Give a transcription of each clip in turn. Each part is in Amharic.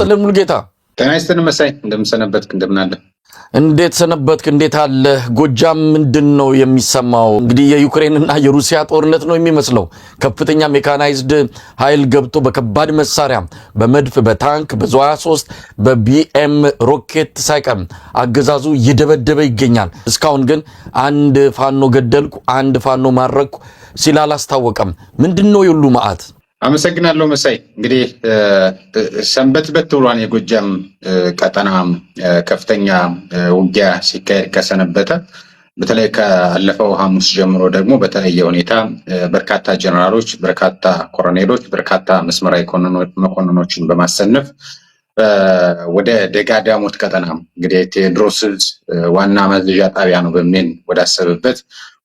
ሙሉጌታ ጤና ይስጥልን መሳይ እንደምሰነበትክ እንደምናለ እንዴት ሰነበትክ እንዴት አለ ጎጃም ምንድነው የሚሰማው እንግዲህ የዩክሬንና የሩሲያ ጦርነት ነው የሚመስለው ከፍተኛ ሜካናይዝድ ኃይል ገብቶ በከባድ መሳሪያ በመድፍ በታንክ በዙ23 በቢኤም ሮኬት ሳይቀር አገዛዙ ይደበደበ ይገኛል እስካሁን ግን አንድ ፋኖ ገደልኩ አንድ ፋኖ ማረኩ ሲል አላስታወቀም ምንድነው ይሉ ማአት አመሰግናለሁ መሳይ እንግዲህ ሰንበት በትውሏን የጎጃም ቀጠና ከፍተኛ ውጊያ ሲካሄድ ከሰነበተ በተለይ ከአለፈው ሐሙስ ጀምሮ ደግሞ በተለየ ሁኔታ በርካታ ጀነራሎች በርካታ ኮሎኔሎች በርካታ መስመራዊ መኮንኖችን በማሰነፍ ወደ ደጋዳሞት ቀጠና እንግዲህ ቴዎድሮስ ዋና ማዘዣ ጣቢያ ነው በሚል ወዳሰበበት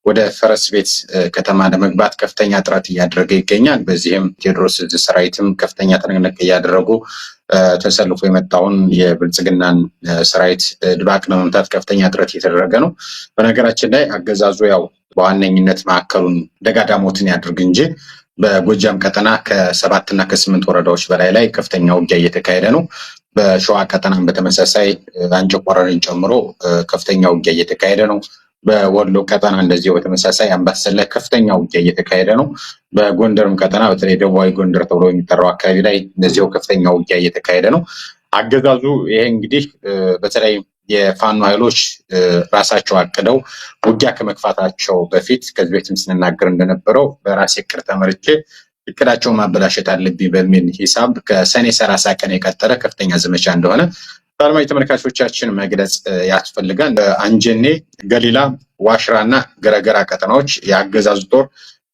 ወደ ፈረስ ቤት ከተማ ለመግባት ከፍተኛ ጥረት እያደረገ ይገኛል በዚህም ቴዎድሮስ ሰራዊትም ከፍተኛ ተነቅነቅ እያደረጉ ተሰልፎ የመጣውን የብልጽግናን ሰራዊት ድባቅ ለመምታት ከፍተኛ ጥረት እየተደረገ ነው በነገራችን ላይ አገዛዙ ያው በዋነኝነት ማዕከሉን ደጋዳሞትን ያድርግ እንጂ በጎጃም ቀጠና ከ7 እና ከ8 ወረዳዎች በላይ ላይ ከፍተኛ ውጊያ እየተካሄደ ነው በሸዋ ቀጠናም በተመሳሳይ አንጨቆረርን ጨምሮ ከፍተኛ ውጊያ እየተካሄደ ነው በወሎ ቀጠና እንደዚህ በተመሳሳይ አምባሰል ላይ ከፍተኛ ውጊያ እየተካሄደ ነው በጎንደርም ቀጠና በተለይ ደቡባዊ ጎንደር ተብሎ የሚጠራው አካባቢ ላይ እንደዚህው ከፍተኛ ውጊያ እየተካሄደ ነው አገዛዙ ይሄ እንግዲህ በተለይ የፋኖ ኃይሎች ራሳቸው አቅደው ውጊያ ከመክፋታቸው በፊት ከዚህ በፊትም ስንናገር እንደነበረው በራሴ እቅድ ተመርጬ እቅዳቸውን ማበላሸት አለብኝ በሚል ሂሳብ ከሰኔ 30 ቀን የቀጠለ ከፍተኛ ዘመቻ እንደሆነ አድማጭ ተመልካቾቻችን መግለጽ ያስፈልጋል አንጀኔ ገሊላ ዋሽራና ገረገራ ቀጠናዎች የአገዛዙ ጦር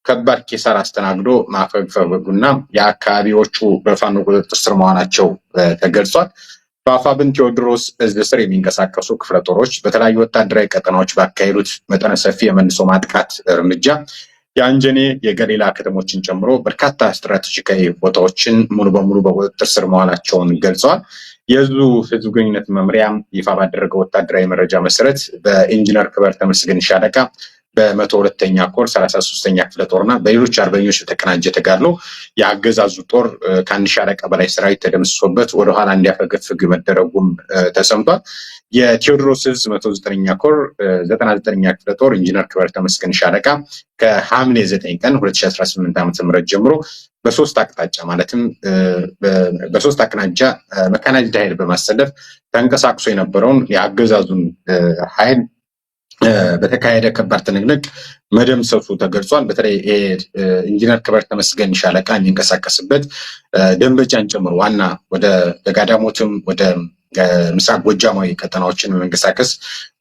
ከባድ ኪሳራ አስተናግዶ ማፈግፈጉና የአካባቢዎቹ በፋኖ ቁጥጥር ስር መሆናቸው ተገልጿል በአፋብን ቴዎድሮስ እዝ ስር የሚንቀሳቀሱ ክፍለ ጦሮች በተለያዩ ወታደራዊ ቀጠናዎች ባካሄዱት መጠነ ሰፊ የመልሶ ማጥቃት እርምጃ የአንጀኔ የገሊላ ከተሞችን ጨምሮ በርካታ ስትራቴጂካዊ ቦታዎችን ሙሉ በሙሉ በቁጥጥር ስር መሆናቸውን ገልጸዋል የዙ ህዝብ ግንኙነት መምሪያ ይፋ ባደረገው ወታደራዊ መረጃ መሰረት በኢንጂነር ክበር ተመስገን ሻለቃ በ102ኛ ኮር 33ኛ ክፍለ ጦርና በሌሎች አርበኞች በተቀናጀ ተጋድሎ የአገዛዙ ጦር ከአንድ ሻለቃ በላይ ሰራዊት ተደምስሶበት ወደ ኋላ እንዲያፈገፍግ መደረጉም ተሰምቷል የቴዎድሮስ ዕዝ 109ኛ ኮር 99ኛ ክፍለ ጦር ኢንጂነር ክበር ተመስገን ሻለቃ ከሐምሌ 9 ቀን 2018 ዓ.ም ጀምሮ በሶስት አቅጣጫ ማለትም በሶስት አቅናጃ መካናይዝድ ኃይል በማሰለፍ ተንቀሳቅሶ የነበረውን የአገዛዙን ኃይል በተካሄደ ከባድ ትንቅንቅ መደምሰሱ ተገልጿል በተለይ ኢንጂነር ክበር ተመስገን ሻለቃ የሚንቀሳቀስበት ደንበጫን ጨምሮ ዋና ወደ ደጋዳሞትም ወደ ምስራቅ ጎጃማዊ ቀጠናዎችን መንቀሳቀስ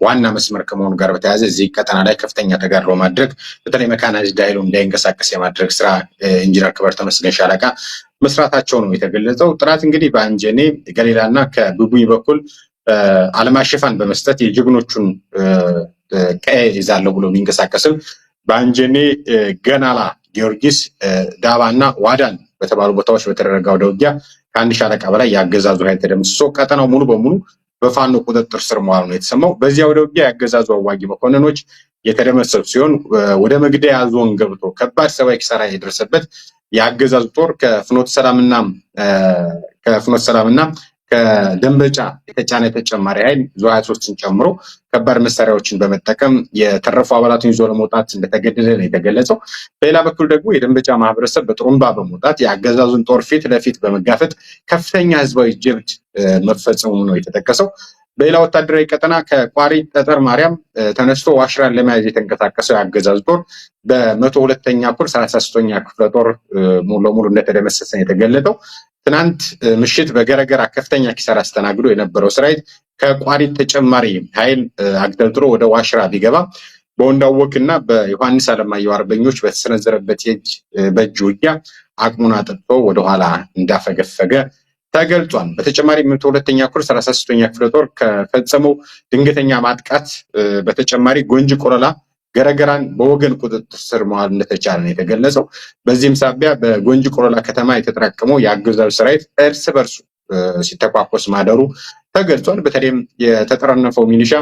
ዋና መስመር ከመሆኑ ጋር በተያያዘ እዚህ ቀጠና ላይ ከፍተኛ ተጋድሎ ማድረግ በተለይ መካናይዝድ ኃይሉ እንዳይንቀሳቀስ የማድረግ ስራ ኢንጂነር ክበር ተመስገን ሻለቃ መስራታቸው ነው የተገለጸው ጥራት እንግዲህ በአንጀኔ ገሊላና ከብቡይ በኩል አለማሸፋን በመስጠት የጀግኖቹን ቀይ ይዛለው ብሎ የሚንቀሳቀስም በአንጀኔ ገናላ ጊዮርጊስ ዳባና ዋዳን በተባሉ ቦታዎች በተደረገው ውጊያ ከአንድ ሻለቃ በላይ ያገዛዙ ኃይል ተደምስሶ ቀጠናው ሙሉ በሙሉ በፋኖ ቁጥጥር ስር መዋሉ ነው የተሰማው በዚያ ውጊያ ያገዛዙ አዋጊ መኮንኖች የተደመሰሱ ሲሆን ወደ መግደያ ዞን ገብቶ ከባድ ሰብአዊ ኪሳራ የደረሰበት ያገዛዙ ጦር ከፍኖተ ሰላምና ከደንበጫ የተጫነ ተጨማሪ ኃይል ዙ23ን ጨምሮ ከባድ መሳሪያዎችን በመጠቀም የተረፉ አባላቱን ይዞ ለመውጣት እንደተገደደ ነው የተገለጸው በሌላ በኩል ደግሞ የደንበጫ ማህበረሰብ በጥሩምባ በመውጣት የአገዛዙን ጦር ፊት ለፊት በመጋፈጥ ከፍተኛ ህዝባዊ ጀብድ መፈጸሙ ነው የተጠቀሰው በሌላ ወታደራዊ ቀጠና ከቋሪት ጠጠር ማርያም ተነስቶ ዋሽራን ለመያዝ የተንቀሳቀሰው የአገዛዙ ጦር በ102ኛ ኮር 33ኛ ክፍለ ጦር ሙሉ ለሙሉ እንደተደመሰሰ የተገለጠው ትናንት ምሽት በገረገራ ከፍተኛ ኪሳራ አስተናግዶ የነበረው ሰራዊት ከቋሪት ተጨማሪ ኃይል አግደልጥሮ ወደ ዋሽራ ቢገባ በወንዳወክና በዮሐንስ አለማየሁ አርበኞች በተሰነዘረበት በእጅ ውጊያ አቅሙን አጥቶ ወደ ኋላ እንዳፈገፈገ ተገልጿል በተጨማሪ 102ኛ ኮር 33ኛ ክፍለ ጦር ከፈጸመው ድንገተኛ ማጥቃት በተጨማሪ ጎንጂ ቆለላ ገረገራን በወገን ቁጥጥር ስር መዋል እንደተቻለ ነው የተገለጸው በዚህም ሳቢያ በጎንጂ ቆለላ ከተማ የተጠራቀመው የአገዛዙ ሰራዊት እርስ በርሱ ሲተቋቆስ ማደሩ ተገልጿል በተለይም የተጠረነፈው ሚሊሻ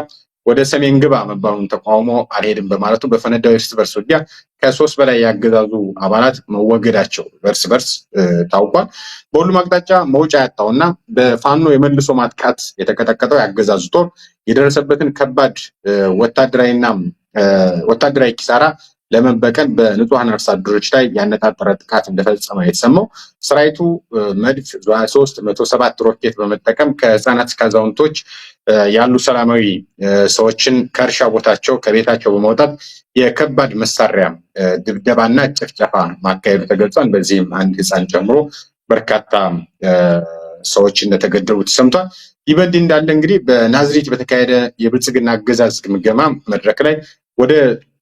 ወደ ሰሜን ግባ መባሉን ተቃውሞ አልሄድም በማለቱ በፈነዳው እርስ በርስ ውጊያ ከ3 በላይ ያገዛዙ አባላት መወገዳቸው እርስ በርስ ታውቋል። በሁሉም አቅጣጫ መውጫ ያጣውና በፋኖ የመልሶ ማጥቃት የተቀጠቀጠው ያገዛዙ ጦር የደረሰበትን ከባድ ወታደራዊ ኪሳራ ለመበቀል በንጹሃን አርሶ አደሮች ላይ ያነጣጠረ ጥቃት እንደፈጸመ የተሰማው ሰራዊቱ መድፍ 23 107 ሮኬት በመጠቀም ከህፃናት እስከ አዛውንቶች ያሉ ሰላማዊ ሰዎችን ከእርሻ ቦታቸው ከቤታቸው በማውጣት የከባድ መሳሪያ ድብደባና ጭፍጨፋ ማካሄዱ ተገልጿል። በዚህም አንድ ህፃን ጨምሮ በርካታ ሰዎች እንደተገደሉ ተሰምቷል። ይህ በእንዲህ እንዳለ እንግዲህ በናዝሬት በተካሄደ የብልጽግና አገዛዝ ግምገማ መድረክ ላይ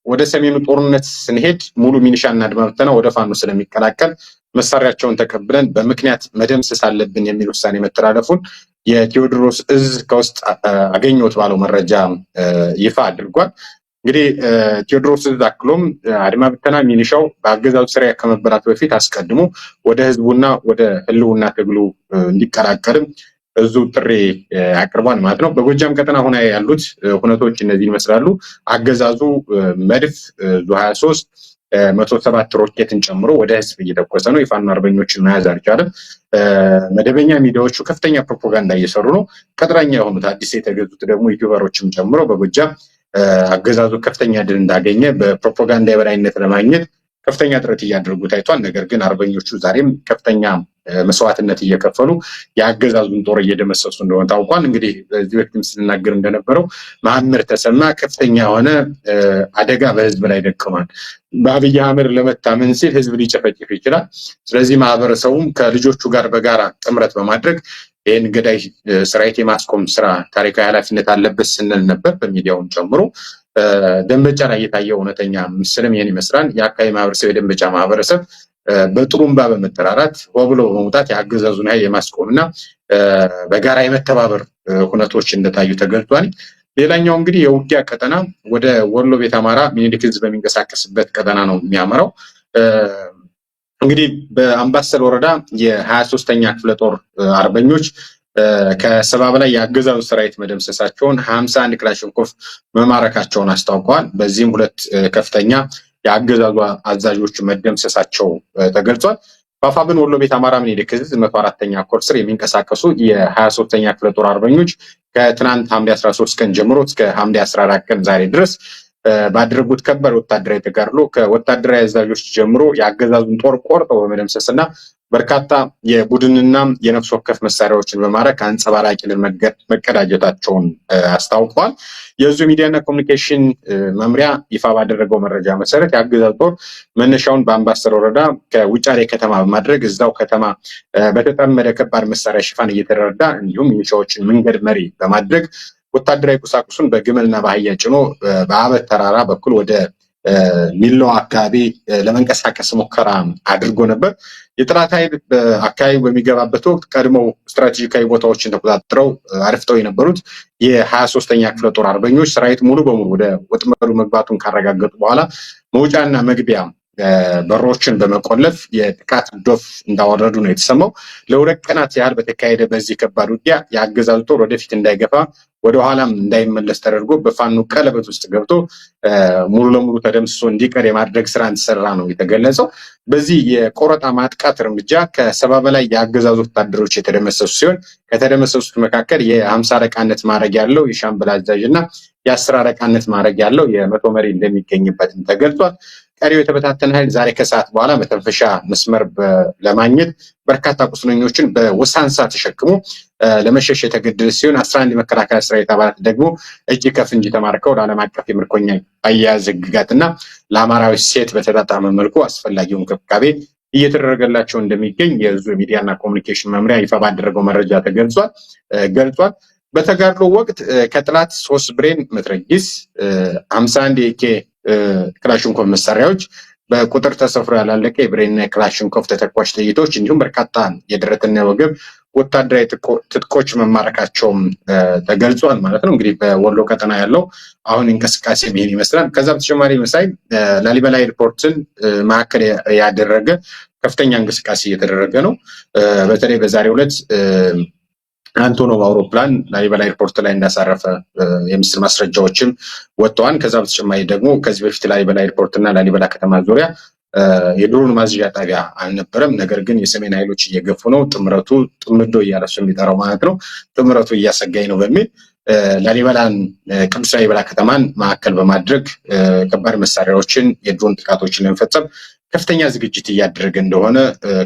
ወደ ሰሜኑ ጦርነት ስንሄድ ሙሉ ሚኒሻና አድማ ብተና ወደ ፋኖ ስለሚቀላቀል መሳሪያቸውን ተቀብለን በምክንያት መደምሰስ አለብን የሚል ውሳኔ መተላለፉን የቴዎድሮስ እዝ ከውስጥ አገኘሁት ባለው መረጃ ይፋ አድርጓል። እንግዲህ ቴዎድሮስ እዝ አክሎም አድማ ብተና ሚኒሻው በአገዛዙ ስራ ከመበላት በፊት አስቀድሞ ወደ ህዝቡና ወደ ህልውና ትግሉ እንዲቀላቀልም እዙ ጥሪ አቅርቧል ማለት ነው። በጎጃም ቀጠና ሆነ ያሉት ሁነቶች እነዚህ ይመስላሉ። አገዛዙ መድፍ ዙ 23 107 ሮኬትን ጨምሮ ወደ ህዝብ እየተኮሰ ነው። የፋኖ አርበኞችን መያዝ አልቻለም። መደበኛ ሚዲያዎቹ ከፍተኛ ፕሮፓጋንዳ እየሰሩ ነው። ቀጥረኛ የሆኑት አዲስ የተገዙት ደግሞ ዩቲዩበሮችም ጨምሮ በጎጃም አገዛዙ ከፍተኛ ድል እንዳገኘ በፕሮፓጋንዳ የበላይነት ለማግኘት ከፍተኛ ጥረት እያደረጉ ታይቷል። ነገር ግን አርበኞቹ ዛሬም ከፍተኛ መስዋዕትነት እየከፈሉ የአገዛዙን ጦር እየደመሰሱ እንደሆነ ታውቋል። እንግዲህ በዚህ በፊትም ስንናገር እንደነበረው መሐመድ ተሰማ ከፍተኛ የሆነ አደጋ በህዝብ ላይ ደቅሟል። በአብይ አህመድ ለመታመን ሲል ህዝብ ሊጨፈጭፍ ይችላል። ስለዚህ ማህበረሰቡም ከልጆቹ ጋር በጋራ ጥምረት በማድረግ ይህን ገዳይ ሰራዊት የማስቆም ስራ ታሪካዊ ኃላፊነት አለበት ስንል ነበር። በሚዲያውን ጨምሮ ደንበጫ ላይ የታየው እውነተኛ ምስልም ይህን ይመስላል። የአካባቢ ማህበረሰብ የደንበጫ ማህበረሰብ በጥሩምባ በመጠራራት ብሎ በመውጣት የአገዛዙን ኃይል የማስቆምና በጋራ የመተባበር ሁነቶች እንደታዩ ተገልጿል። ሌላኛው እንግዲህ የውጊያ ቀጠና ወደ ወሎ ቤት አማራ ሚኒሊክ ህዝብ በሚንቀሳቀስበት ቀጠና ነው የሚያመራው። እንግዲህ በአምባሰል ወረዳ የ23ኛ ክፍለ ጦር አርበኞች ከ70 በላይ የአገዛዙ ሰራዊት መደምሰሳቸውን 51 ክላሽንኮቭ መማረካቸውን አስታውቀዋል። በዚህም 2 ከፍተኛ የአገዛዙ አዛዦች መደምሰሳቸው ተገልጿል። በአፋብን ወሎ ቤት አማራ ሚኒሊክ ህዝብ 104ኛ ኮር ስር የሚንቀሳቀሱ የ23ኛ ክፍለ ጦር አርበኞች ከትናንት ሐምሌ 13 ቀን ጀምሮ እስከ ሐምሌ 14 ቀን ዛሬ ድረስ ባደረጉት ከባድ ወታደራዊ ተጋድሎ ከወታደራዊ አዛዦች ጀምሮ የአገዛዙን ጦር ቆርጠው በመደምሰስና በርካታ የቡድንና የነፍስ ወከፍ መሳሪያዎችን በማረክ አንጸባራቂ ድል መቀዳጀታቸውን አስታውቀዋል። የዙ ሚዲያና ኮሚኒኬሽን መምሪያ ይፋ ባደረገው መረጃ መሰረት የአገዛዙ ጦር መነሻውን በአምባሰል ወረዳ ከውጫሌ ከተማ በማድረግ እዛው ከተማ በተጠመደ ከባድ መሳሪያ ሽፋን እየተረዳ እንዲሁም ሚሊሻዎችን መንገድ መሪ በማድረግ ወታደራዊ ቁሳቁሱን በግመልና በአህያ ጭኖ በአበት ተራራ በኩል ወደ ሚሎ አካባቢ ለመንቀሳቀስ ሙከራ አድርጎ ነበር። የጠላት ኃይል በአካባቢው በሚገባበት ወቅት ቀድሞው ስትራቴጂካዊ ቦታዎችን ተቆጣጥረው አርፍተው የነበሩት የ23ኛ ክፍለ ጦር አርበኞች ሰራዊት ሙሉ በሙሉ ወደ ወጥመዱ መግባቱን ካረጋገጡ በኋላ መውጫና መግቢያ በሮችን በመቆለፍ የጥቃት ዶፍ እንዳወረዱ ነው የተሰማው። ለ2 ቀናት ያህል በተካሄደ በዚህ ከባድ ውጊያ የአገዛዙ ጦር ወደፊት እንዳይገፋ ወደ ኋላም እንዳይመለስ ተደርጎ በፋኖ ቀለበት ውስጥ ገብቶ ሙሉ ለሙሉ ተደምስሶ እንዲቀር የማድረግ ስራ እንዲሰራ ነው የተገለጸው። በዚህ የቆረጣ ማጥቃት እርምጃ ከ70 በላይ የአገዛዙ ወታደሮች የተደመሰሱ ሲሆን ከተደመሰሱት መካከል የ50 አለቃነት ማዕረግ ያለው የሻምበል አዛዥ እና የ10 አለቃነት ማዕረግ ያለው የመቶ መሪ እንደሚገኝበትም ተገልጿል። ቀሪው የተበታተነ ኃይል ዛሬ ከሰዓት በኋላ መተንፈሻ መስመር ለማግኘት በርካታ ቁስለኞችን በወሳንሳ ተሸክሞ ለመሸሽ የተገደደ ሲሆን 11 የመከላከያ ሰራዊት አባላት ደግሞ እጅ ከፍንጅ ተማርከው ለዓለም አቀፍ የምርኮኛ አያያዝ ህግጋትና ለአማራዊ ሴት በተጣጣመ መልኩ አስፈላጊውን እንክብካቤ እየተደረገላቸው እንደሚገኝ የዙ ሚዲያና ኮሚኒኬሽን መምሪያ ይፋ ባደረገው መረጃ ገልጿል። በተጋድሎ ወቅት ከጥላት 3 ብሬን መትረጊስ 51 የኬ ክላሽንኮቭ መሳሪያዎች በቁጥር ተሰፍሮ ያላለቀ የብሬንና የክላሽንኮቭ ተተኳሽ ጥይቶች እንዲሁም በርካታ የደረትና የወገብ ወታደራዊ ትጥቆች መማረካቸውም ተገልጿል ማለት ነው። እንግዲህ በወሎ ቀጠና ያለው አሁን እንቅስቃሴ ይህን ይመስላል። ከዛ በተጨማሪ መሳይ ላሊበላ ኤርፖርትን ማዕከል ያደረገ ከፍተኛ እንቅስቃሴ እየተደረገ ነው። በተለይ በዛሬው ዕለት አንቶኖቭ አውሮፕላን ላሊበላ ኤርፖርት ላይ እንዳሳረፈ የምስል ማስረጃዎችም ወጥተዋል። ከዛ በተጨማሪ ደግሞ ከዚህ በፊት ላሊበላ ኤርፖርት እና ላሊበላ ከተማ ዙሪያ የድሮን ማዝዣ ጣቢያ አልነበረም። ነገር ግን የሰሜን ኃይሎች እየገፉ ነው፣ ጥምረቱ ጥምዶ እያለሱ የሚጠራው ማለት ነው፣ ጥምረቱ እያሰጋኝ ነው በሚል ላሊበላን ቅዱስ ላሊበላ ከተማን ማዕከል በማድረግ ከባድ መሳሪያዎችን የድሮን ጥቃቶችን ለመፈጸም ከፍተኛ ዝግጅት እያደረገ እንደሆነ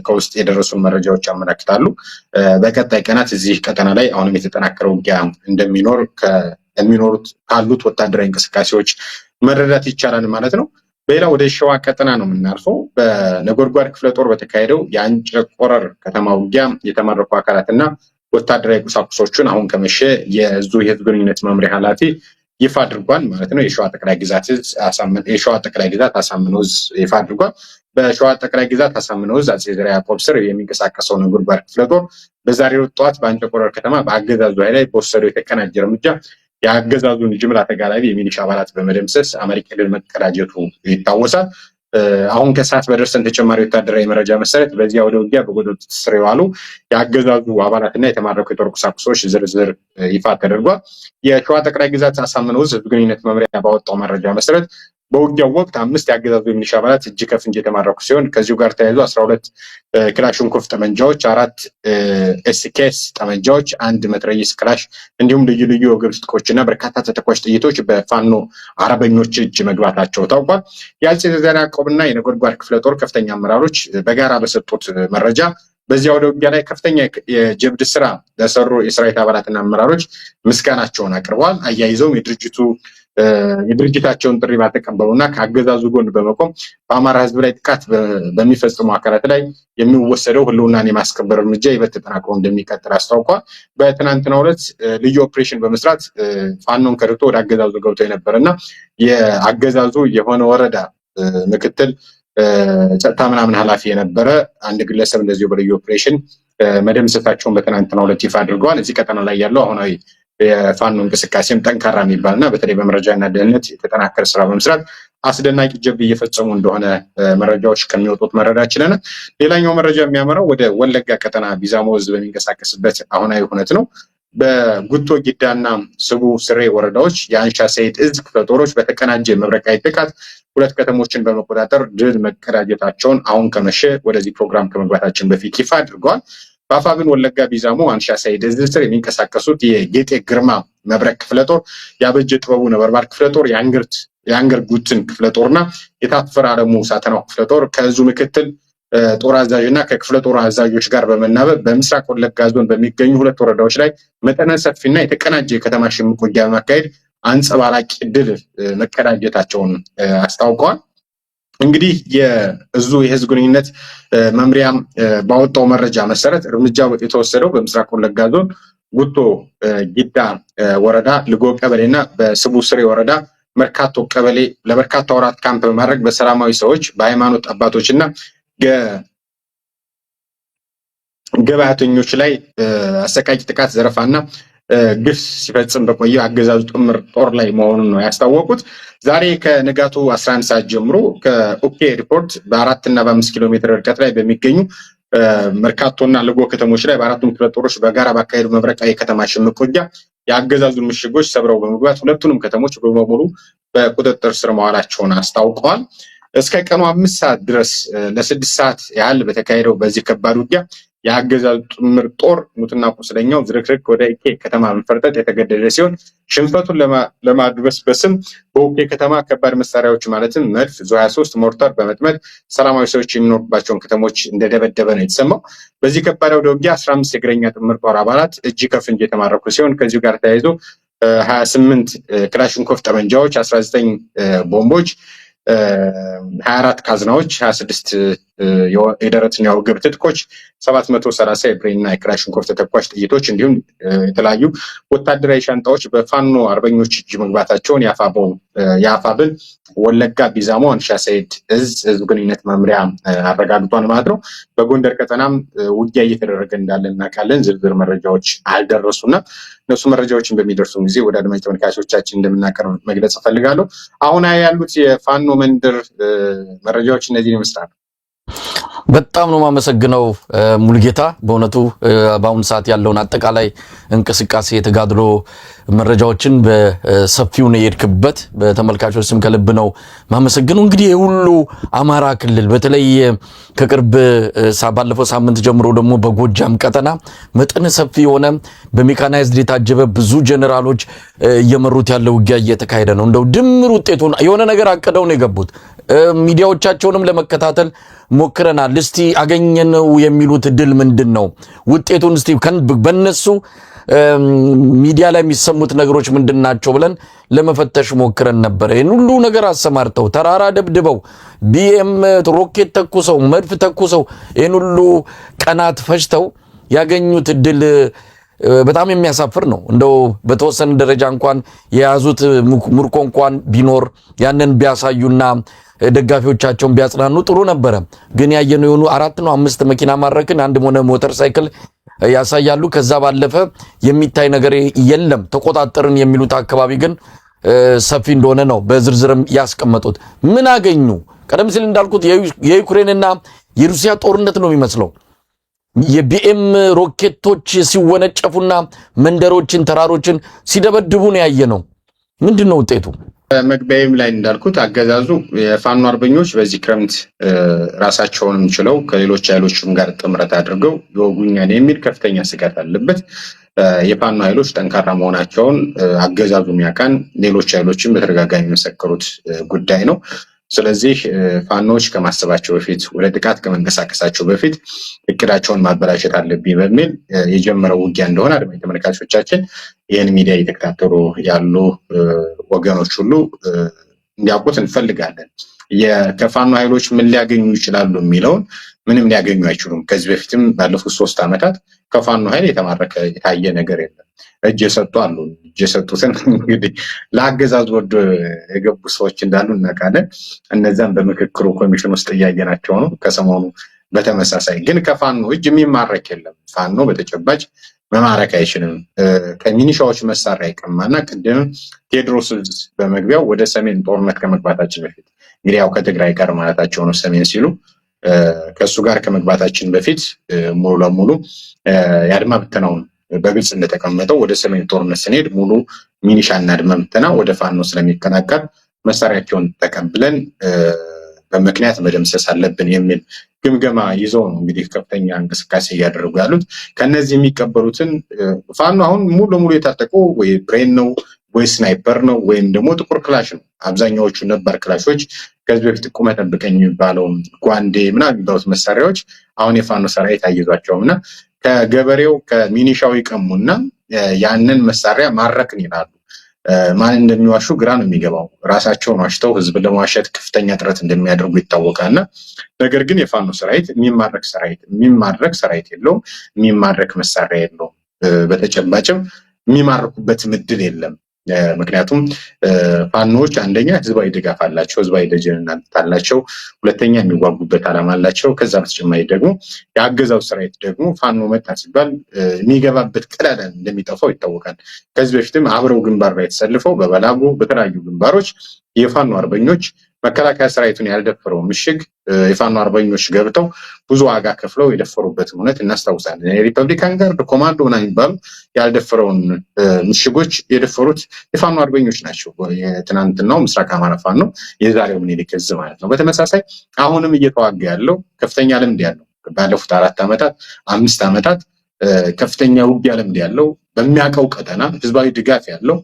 ከውስጥ የደረሱን መረጃዎች ያመለክታሉ። በቀጣይ ቀናት እዚህ ቀጠና ላይ አሁንም የተጠናከረ ውጊያ እንደሚኖር ካሉት ወታደራዊ እንቅስቃሴዎች መረዳት ይቻላል ማለት ነው። በሌላ ወደ ሸዋ ቀጠና ነው የምናልፈው። በነጎድጓድ ክፍለ ጦር በተካሄደው የአንጨቆረር ከተማ ውጊያ የተማረኩ አካላትና ወታደራዊ ቁሳቁሶችን አሁን ከመሸ የዙ የህዝብ ግንኙነት መምሪያ ኃላፊ ይፋ አድርጓል ማለት ነው። የሸዋ ጠቅላይ ግዛት አሳምነው ዕዝ ይፋ አድርጓል። በሸዋ ጠቅላይ ግዛት አሳምነው ዕዝ አጼ ዘርዓ ያዕቆብ ስር የሚንቀሳቀሰው ነጎድጓድ ክፍለ ጦር በዛሬው ጠዋት በአንጨቆረር ከተማ በአገዛዙ ኃይል ላይ በወሰደው የተቀናጀ እርምጃ የአገዛዙን ጅምላ ተጋላቢ የሚሊሻ አባላት በመደምሰስ አመርቂ ድል መቀዳጀቱ ይታወሳል። አሁን ከሰዓት በደረሰን ተጨማሪ ወታደራዊ መረጃ መሰረት በዚያ ወደ ውጊያ በቁጥጥር ስር የዋሉ የአገዛዙ አባላትና የተማረኩ የጦር ቁሳቁሶች ዝርዝር ይፋ ተደርጓል። የሸዋ ጠቅላይ ግዛት አሳምነው ዕዝ ህዝብ ግንኙነት መምሪያ ባወጣው መረጃ መሰረት በውጊያው ወቅት 5 የአገዛዙ የሚሊሻ አባላት እጅ ከፍንጅ የተማረኩ ሲሆን ከዚሁ ጋር ተያይዞ 12 ክላሽንኮቭ ጠመንጃዎች፣ 4 ኤስኬስ ጠመንጃዎች፣ 1 መትረየስ ክላሽ እንዲሁም ልዩ ልዩ የወገብ ትጥቆችና በርካታ ተተኳሽ ጥይቶች በፋኖ አርበኞች እጅ መግባታቸው ታውቋል። የአጼ ዘርዓ ያዕቆብና የነጎድጓድ ክፍለ ጦር ከፍተኛ አመራሮች በጋራ በሰጡት መረጃ በዚያ ወደ ውጊያ ላይ ከፍተኛ የጀብድ ስራ ለሰሩ የሰራዊት አባላትና አመራሮች ምስጋናቸውን አቅርበዋል። አያይዘውም የድርጅታቸውን ጥሪ ባልተቀበሉና ከአገዛዙ ጎን በመቆም በአማራ ህዝብ ላይ ጥቃት በሚፈጽሙ አካላት ላይ የሚወሰደው ህልውናን የማስከበር እርምጃ ይበልጥ ተጠናክሮ እንደሚቀጥል አስታውቋል። በትናንትናው ዕለት ልዩ ኦፕሬሽን በመስራት ፋኖን ከድቶ ወደ አገዛዙ ገብቶ የነበረና የአገዛዙ የሆነ ወረዳ ምክትል ጸጥታ ምናምን ኃላፊ የነበረ አንድ ግለሰብ እንደዚሁ በልዩ ኦፕሬሽን መደምሰሳቸውን በትናንትናው ዕለት ይፋ አድርገዋል። እዚህ ቀጠና ላይ ያለው አሁናዊ የፋኖ እንቅስቃሴም ጠንካራ የሚባልና በተለይ በመረጃና ደህንነት የተጠናከረ ስራ በመስራት አስደናቂ ጀብድ እየፈጸሙ እንደሆነ መረጃዎች ከሚወጡት መረዳት ችለናል። ሌላኛው መረጃ የሚያመራው ወደ ወለጋ ቀጠና ቢዛሞ ዕዝ በሚንቀሳቀስበት አሁናዊ ሁነት ነው። በጉቶ ጊዳና ስቡ ስሬ ወረዳዎች የአንሻ ሰይድ ዕዝ ክፍለ ጦሮች በተቀናጀ መብረቃዊ ጥቃት 2 ከተሞችን በመቆጣጠር ድል መቀዳጀታቸውን አሁን ከመሸ ወደዚህ ፕሮግራም ከመግባታችን በፊት ይፋ አድርገዋል። በአፋብን ወለጋ ቢዛሞ አንሻ ሰይድ ዕዝ ስር የሚንቀሳቀሱት የጌጤ ግርማ መብረቅ ክፍለ ጦር፣ የአበጀ ጥበቡ ነበልባል ክፍለ ጦር፣ የአንገር ጉትን ክፍለ ጦርና የታፈረ አለሙ ሳተናው ክፍለ ጦር ከዕዙ ምክትል ጦር አዛዥ እና ከክፍለ ጦር አዛዦች ጋር በመናበብ በምስራቅ ወለጋ ዞን በሚገኙ 2 ወረዳዎች ላይ መጠነ ሰፊና የተቀናጀ የከተማ ሽምቅ ውጊያ በማካሄድ አንጸባራቂ ድል መቀዳጀታቸውን አስታውቀዋል። እንግዲህ የዕዙ የህዝብ ግንኙነት መምሪያም ባወጣው መረጃ መሰረት እርምጃ የተወሰደው በምስራቅ ወለጋ ዞን ጉቶ ጊዳ ወረዳ ልጎ ቀበሌና በስቡ ስሬ ወረዳ መርካቶ ቀበሌ ለበርካታ ወራት ካምፕ በማድረግ በሰላማዊ ሰዎች በሃይማኖት አባቶችና ገበያተኞች ላይ አሰቃቂ ጥቃት፣ ዘረፋና ግፍ ሲፈጽም በቆየው አገዛዙ ጥምር ጦር ላይ መሆኑን ነው ያስታወቁት። ዛሬ ከንጋቱ 11 ሰዓት ጀምሮ ከኦኬ ሪፖርት በ4 እና በ5 ኪሎ ሜትር ርቀት ላይ በሚገኙ መርካቶና ልጎ ከተሞች ላይ በአራቱም ክፍለ ጦሮች በጋራ ባካሄዱ መብረቃዊ የከተማ ሽምቅ ውጊያ የአገዛዙን ምሽጎች ሰብረው በመግባት 2ቱንም ከተሞች በሙሉ በቁጥጥር ስር መዋላቸውን አስታውቀዋል። እስከ ቀኑ 5 ሰዓት ድረስ ለ6 ሰዓት ያህል በተካሄደው በዚህ ከባድ ውጊያ የአገዛዙ ጥምር ጦር ሙትና ቁስለኛው ዝርክርክ ወደ ኢኬ ከተማ መፈርጠጥ የተገደደ ሲሆን ሽንፈቱን ለማድበስበስም በኦኬ ከተማ ከባድ መሳሪያዎች ማለትም መድፍ፣ ዙ 23 ሞርታር በመጥመድ ሰላማዊ ሰዎች የሚኖሩባቸውን ከተሞች እንደደበደበ ነው የተሰማው። በዚህ ከባድ አውደ ውጊያ 15 የእግረኛ ጥምር ጦር አባላት እጅ ከፍንጅ የተማረኩ ሲሆን ከዚሁ ጋር ተያይዞ 28 ክላሽንኮቭ ጠመንጃዎች፣ 19 ቦምቦች፣ 24 ካዝናዎች፣ 26 የደረትና የወገብ ትጥቆች፣ 730 የብሬንና የክላሽንኮቭ ተተኳሽ ጥይቶች እንዲሁም የተለያዩ ወታደራዊ ሻንጣዎች በፋኖ አርበኞች እጅ መግባታቸውን የአፋብን ወለጋ ቢዛሞ አንሻ ሰይድ ዕዝ ህዝብ ግንኙነት መምሪያ አረጋግጧል ማለት ነው። በጎንደር ቀጠናም ውጊያ እየተደረገ እንዳለ እናውቃለን። ዝርዝር መረጃዎች አልደረሱና እነሱ መረጃዎችን በሚደርሱ ጊዜ ወደ አድማጭ ተመልካቾቻችን እንደምናቀርብ መግለጽ እፈልጋለሁ። አሁን ያሉት የፋኖ መንደር መረጃዎች እነዚህን ይመስላሉ። በጣም ነው ማመሰግነው ሙሉጌታ። በእውነቱ በአሁን ሰዓት ያለውን አጠቃላይ እንቅስቃሴ የተጋድሎ መረጃዎችን በሰፊው ነው የሄድክበት። በተመልካቾች ስም ከልብ ነው ማመሰግነው። እንግዲህ የሁሉ አማራ ክልል በተለይ ከቅርብ ባለፈው ሳምንት ጀምሮ ደግሞ በጎጃም ቀጠና መጠነ ሰፊ የሆነ በሜካናይዝድ የታጀበ ብዙ ጀነራሎች እየመሩት ያለው ውጊያ እየተካሄደ ነው። እንደው ድምር ውጤቱን የሆነ ነገር አቀደው ነው የገቡት። ሚዲያዎቻቸውንም ለመከታተል ሞክረናል። እስቲ አገኘነው የሚሉት ድል ምንድነው? ውጤቱን እስቲ በነሱ ሚዲያ ላይ የሚሰሙት ነገሮች ምንድናቸው ብለን ለመፈተሽ ሞክረን ነበር። ይሄን ሁሉ ነገር አሰማርተው ተራራ ደብድበው ቢኤም ሮኬት ተኩሰው መድፍ ተኩሰው ይሄን ሁሉ ቀናት ፈጅተው ያገኙት ድል በጣም የሚያሳፍር ነው። እንደው በተወሰነ ደረጃ እንኳን የያዙት ምርኮ እንኳን ቢኖር ያንን ቢያሳዩና ደጋፊዎቻቸውን ቢያጽናኑ ጥሩ ነበረ። ግን ያየነው የሆኑ 4 ነው 5 መኪና ማረክን አንድ ሆነ ሞተር ሳይክል ያሳያሉ። ከዛ ባለፈ የሚታይ ነገር የለም። ተቆጣጠርን የሚሉት አካባቢ ግን ሰፊ እንደሆነ ነው በዝርዝርም ያስቀመጡት። ምን አገኙ? ቀደም ሲል እንዳልኩት የዩክሬንና የሩሲያ ጦርነት ነው የሚመስለው። የቢኤም ሮኬቶች ሲወነጨፉና መንደሮችን ተራሮችን ሲደበድቡ ነው ያየነው። ምንድነው ውጤቱ? መግቢያም ላይ እንዳልኩት አገዛዙ የፋኖ አርበኞች በዚህ ክረምት ራሳቸውንም ችለው ከሌሎች ኃይሎችም ጋር ጥምረት አድርገው ይወጉኛል የሚል ከፍተኛ ስጋት አለበት። የፋኖ ኃይሎች ጠንካራ መሆናቸውን አገዛዙ የሚያውቃን፣ ሌሎች ኃይሎችም በተደጋጋሚ የመሰከሩት ጉዳይ ነው። ስለዚህ ፋኖች ከማሰባቸው በፊት ወደ ጥቃት ከመንቀሳቀሳቸው በፊት እቅዳቸውን ማበላሸት አለብኝ በሚል የጀመረው ውጊያ እንደሆነ አድማጭ ተመልካቾቻችን ይህን ሚዲያ እየተከታተሉ ያሉ ወገኖች ሁሉ እንዲያውቁት እንፈልጋለን። ከፋኖ ኃይሎች ምን ሊያገኙ ይችላሉ የሚለውን ምንም ሊያገኙ አይችሉም። ከዚህ በፊትም ባለፉት 3 ዓመታት ከፋኖ ኃይል የተማረከ የታየ ነገር የለም። እጅ የሰጡ አሉ። እጅ የሰጡትን እንግዲህ ለአገዛዝ ወዶ የገቡ ሰዎች እንዳሉ እናውቃለን። እነዛም በምክክሩ ኮሚሽን ውስጥ እያየናቸው ነው። ከሰሞኑ በተመሳሳይ ግን ከፋኖ እጅ የሚማረክ የለም። ፋኖ በተጨባጭ መማረክ አይችልም። ከሚኒሻዎች መሳሪያ ይቀማና ቅድም ቴዎድሮስ በመግቢያው ወደ ሰሜን ጦርነት ከመግባታችን በፊት እንግዲህ ያው ከትግራይ ጋር ማለታቸው ነው ሰሜን ሲሉ ከሱ ጋር ከመግባታችን በፊት ሙሉ ለሙሉ የአድማ ብተናውን በግልጽ እንደተቀመጠው ወደ ሰሜን ጦርነት ስንሄድ ሙሉ ሚኒሻና አድማ ብተና ወደ ፋኖ ስለሚቀላቀል መሳሪያቸውን ተቀብለን በምክንያት መደምሰስ አለብን የሚል ግምገማ ይዘው ነው እንግዲህ ከፍተኛ እንቅስቃሴ እያደረጉ ያሉት። ከነዚህ የሚቀበሉትን ፋኖ አሁን ሙሉ ለሙሉ የታጠቀው ወይ ብሬን ነው ወይ ስናይፐር ነው ወይም ደግሞ ጥቁር ክላሽ ነው። አብዛኛዎቹ ነባር ክላሾች ከዚህ በፊት ቁመት ጠብቀኝ የሚባለው ጓንዴ ምናምን የሚባሉት መሳሪያዎች አሁን የፋኖ ሰራዊት አይዟቸውም እና ከገበሬው ከሚኒሻው ይቀሙና ያንን መሳሪያ ማረክን ይላሉ። ማን እንደሚዋሹ ግራ ነው የሚገባው። ራሳቸውን ዋሽተው ህዝብ ለማዋሸት ከፍተኛ ጥረት እንደሚያደርጉ ይታወቃልና ነገር ግን የፋኖ ሰራዊት የሚማረክ ሰራዊት የለውም፣ የሚማረክ መሳሪያ የለውም። በተጨባጭም የሚማርኩበት ምድል የለም። ምክንያቱም ፋኖዎች አንደኛ ህዝባዊ ድጋፍ አላቸው፣ ህዝባዊ ደጀንነት አላቸው። ሁለተኛ የሚዋጉበት ዓላማ አላቸው። ከዛ በተጨማሪ ደግሞ የአገዛው ሰራዊት ደግሞ ፋኖ መጣ ሲባል የሚገባበት ቀዳዳ እንደሚጠፋው ይታወቃል። ከዚህ በፊትም አብረው ግንባር ላይ ተሰልፈው በበላጎ በተለያዩ ግንባሮች የፋኖ አርበኞች መከላከያ ሰራዊቱን ያልደፈረው ምሽግ የፋኖ አርበኞች ገብተው ብዙ ዋጋ ከፍለው የደፈሩበትን እውነት እናስታውሳለን። የሪፐብሊካን ጋርድ ኮማንዶ ምናምን የሚባሉ ያልደፈረውን ምሽጎች የደፈሩት የፋኖ አርበኞች ናቸው። የትናንትናው ምስራቅ አማራ ፋኖ የዛሬው ምኒልክ ዕዝ ማለት ነው። በተመሳሳይ አሁንም እየተዋጋ ያለው ከፍተኛ ልምድ ያለው ባለፉት 4 ዓመታት 5 ዓመታት ከፍተኛ ውጊያ ልምድ ያለው በሚያውቀው ቀጠና ህዝባዊ ድጋፍ ያለው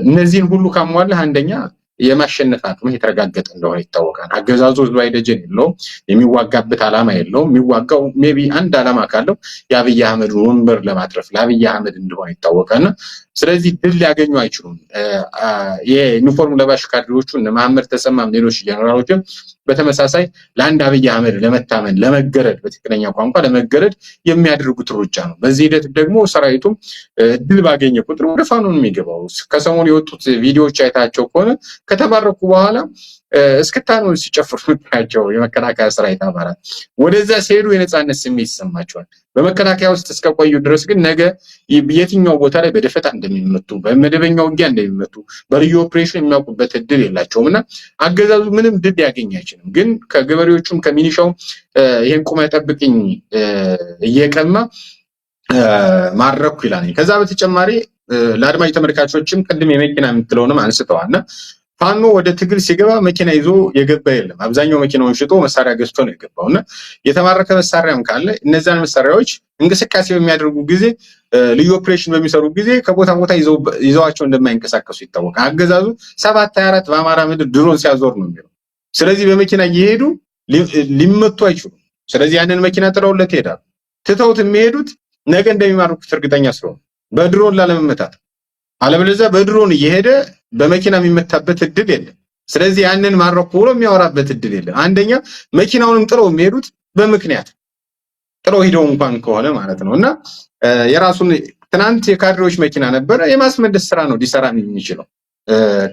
እነዚህን ሁሉ ካሟላህ አንደኛ የማሸነፍ አቅሙ የተረጋገጠ እንደሆነ ይታወቃል። አገዛዙ ህዝባዊ ደጀን የለውም፣ የሚዋጋበት ዓላማ የለውም። የሚዋጋው ሜቢ አንድ ዓላማ ካለው የአብይ አህመድ ወንበር ለማትረፍ ለአብይ አህመድ እንደሆነ ይታወቃልና ስለዚህ ድል ሊያገኙ አይችሉም። የዩኒፎርም ለባሽ ካድሬዎቹ እነ መሐመድ ተሰማም ሌሎች ጀነራሎችም በተመሳሳይ ለአንድ አብይ አህመድ ለመታመን ለመገረድ በትክክለኛ ቋንቋ ለመገረድ የሚያደርጉት ሩጫ ነው። በዚህ ሂደት ደግሞ ሰራዊቱም ድል ባገኘ ቁጥር ወደ ፋኖ ነው የሚገባው። ከሰሞኑ የወጡት ቪዲዮዎች አይታቸው ከሆነ ከተባረኩ በኋላ እስክታኑ ሲጨፍሩ ምታቸው የመከላከያ ሰራዊት አባላት ወደዛ ሲሄዱ የነፃነት ስሜት ይሰማቸዋል። በመከላከያ ውስጥ እስከቆዩ ድረስ ግን ነገ የትኛው ቦታ ላይ በደፈጣ እንደሚመቱ በመደበኛ ውጊያ እንደሚመቱ በልዩ ኦፕሬሽን የሚያውቁበት እድል የላቸውም እና አገዛዙ ምንም ድል ያገኝ አይችልም። ግን ከገበሬዎቹም ከሚኒሻው ይሄን ቁመ ጠብቅኝ እየቀማ ማረኩ ይላል። ከዛ በተጨማሪ ለአድማጭ ተመልካቾችም ቅድም የመኪና የምትለውንም አንስተዋልና ፋኖ ወደ ትግል ሲገባ መኪና ይዞ የገባ የለም። አብዛኛው መኪናውን ሽጦ መሳሪያ ገዝቶ ነው የገባውና የተማረከ መሳሪያም ካለ እነዛን መሳሪያዎች እንቅስቃሴ በሚያደርጉ ጊዜ ልዩ ኦፕሬሽን በሚሰሩ ጊዜ ከቦታ ቦታ ይዘዋቸው እንደማይንቀሳቀሱ ይታወቃል። አገዛዙ 724 በአማራ ምድር ድሮን ሲያዞር ነው የሚለው። ስለዚህ በመኪና እየሄዱ ሊመቱ አይችሉም። ስለዚህ ያንን መኪና ጥለውለት ይሄዳሉ። ትተውት የሚሄዱት ነገ እንደሚማርኩት እርግጠኛ ስለሆነ በድሮን ላለመመታት፣ አለበለዚያ በድሮን እየሄደ በመኪና የሚመታበት እድል የለም። ስለዚህ ያንን ማረኩ ብሎ የሚያወራበት እድል የለም። አንደኛ መኪናውንም ጥለው የሚሄዱት በምክንያት ጥለው ሂደው እንኳን ከሆነ ማለት ነውና የራሱን ትናንት የካድሬዎች መኪና ነበረ የማስመለስ ስራ ነው ሊሰራ የሚችለው።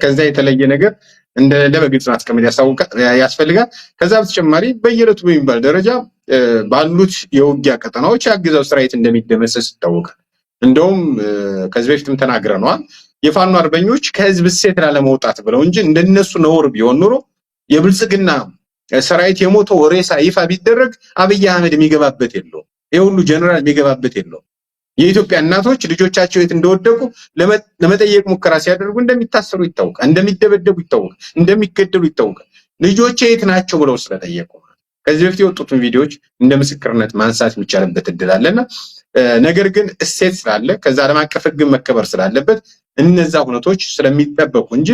ከዛ የተለየ ነገር እንደሌለ በግልጽ ማስቀመጥ ያስፈልጋል። ከዛ በተጨማሪ በየዕለቱ በሚባል ደረጃ ባሉት የውጊያ ቀጠናዎች የአገዛዙ ሰራዊት እንደሚደመሰስ ይታወቃል። እንደውም ከዚህ በፊትም ተናግረነዋል። የፋኖ አርበኞች ከህዝብ እሴት ላለመውጣት ብለው እንጂ እንደነሱ ነውር ቢሆን ኑሮ የብልጽግና ሰራዊት የሞተው ሬሳ ይፋ ቢደረግ አብይ አህመድ የሚገባበት የለው፣ የሁሉ ጀነራል የሚገባበት የለው። የኢትዮጵያ እናቶች ልጆቻቸው የት እንደወደቁ ለመጠየቅ ሙከራ ሲያደርጉ እንደሚታሰሩ ይታወቃል፣ እንደሚደበደቡ ይታወቃል፣ እንደሚገደሉ ይታወቃል። ልጆቼ የት ናቸው ብለው ስለጠየቁ ከዚህ በፊት የወጡትን ቪዲዮዎች እንደ ምስክርነት ማንሳት የሚቻልበት እድል አለና ነገር ግን እሴት ስላለ ከዛ ዓለም አቀፍ ህግ መከበር ስላለበት እነዛ ሁነቶች ስለሚጠበቁ እንጂ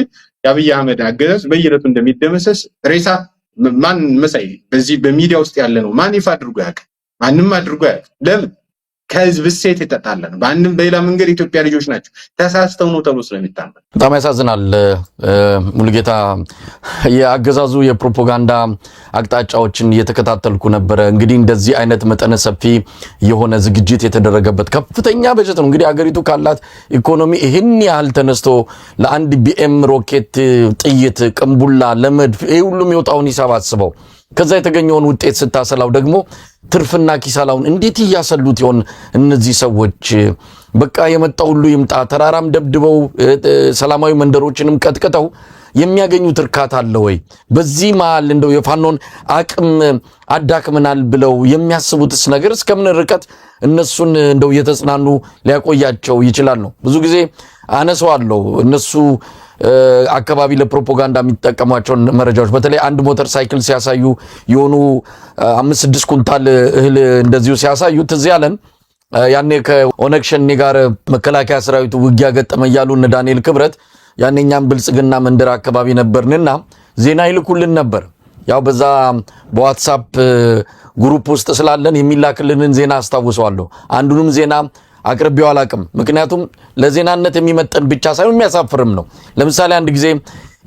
የአብይ አህመድ አገዛዝ በየዕለቱ እንደሚደመሰስ ሬሳ ማን መሳይ በዚህ በሚዲያ ውስጥ ያለ ነው ማን ይፋ አድርጎ ያውቃል? ማንም አድርጎ ያውቃል። ለምን? ከህዝብ እሴት የተጣላ ነው። በአንድም በሌላ መንገድ ኢትዮጵያ ልጆች ናቸው ተሳስተው ነው ተብሎ ስለሚታመን በጣም ያሳዝናል። ሙሉጌታ የአገዛዙ የፕሮፓጋንዳ አቅጣጫዎችን እየተከታተልኩ ነበረ። እንግዲህ እንደዚህ አይነት መጠነ ሰፊ የሆነ ዝግጅት የተደረገበት ከፍተኛ በጀት ነው። እንግዲህ አገሪቱ ካላት ኢኮኖሚ ይህን ያህል ተነስቶ ለአንድ ቢኤም ሮኬት ጥይት፣ ቅንቡላ፣ ለመድፍ ይህ ሁሉም የወጣውን ሂሳብ አስበው ከዛ የተገኘውን ውጤት ስታሰላው ደግሞ ትርፍና ኪሳላውን እንዴት እያሰሉት ይሆን እነዚህ ሰዎች? በቃ የመጣው ሁሉ ይምጣ፣ ተራራም ደብድበው ሰላማዊ መንደሮችንም ቀጥቅጠው የሚያገኙት እርካታ አለ ወይ? በዚህ መሃል እንደው የፋኖን አቅም አዳክመናል ብለው የሚያስቡትስ ነገር እስከምን ርቀት እነሱን እንደው እየተጽናኑ ሊያቆያቸው ይችላል ነው? ብዙ ጊዜ አነሳዋለሁ እነሱ አካባቢ ለፕሮፓጋንዳ የሚጠቀሟቸውን መረጃዎች በተለይ አንድ ሞተር ሳይክል ሲያሳዩ የሆኑ 5-6 ኩንታል እህል እንደዚሁ ሲያሳዩ ትዝ ያለን ያኔ ከኦነግ ሸኔ ጋር መከላከያ ሰራዊቱ ውጊያ ገጠመ እያሉ እነ ዳንኤል ክብረት ያኔኛም ብልጽግና መንደር አካባቢ ነበርንና ዜና ይልኩልን ነበር። ያው በዛ በዋትስአፕ ግሩፕ ውስጥ ስላለን የሚላክልንን ዜና አስታውሰዋለሁ። አንዱንም ዜና አቅርቤው አላቅም። ምክንያቱም ለዜናነት የሚመጠን ብቻ ሳይሆን የሚያሳፍርም ነው። ለምሳሌ አንድ ጊዜ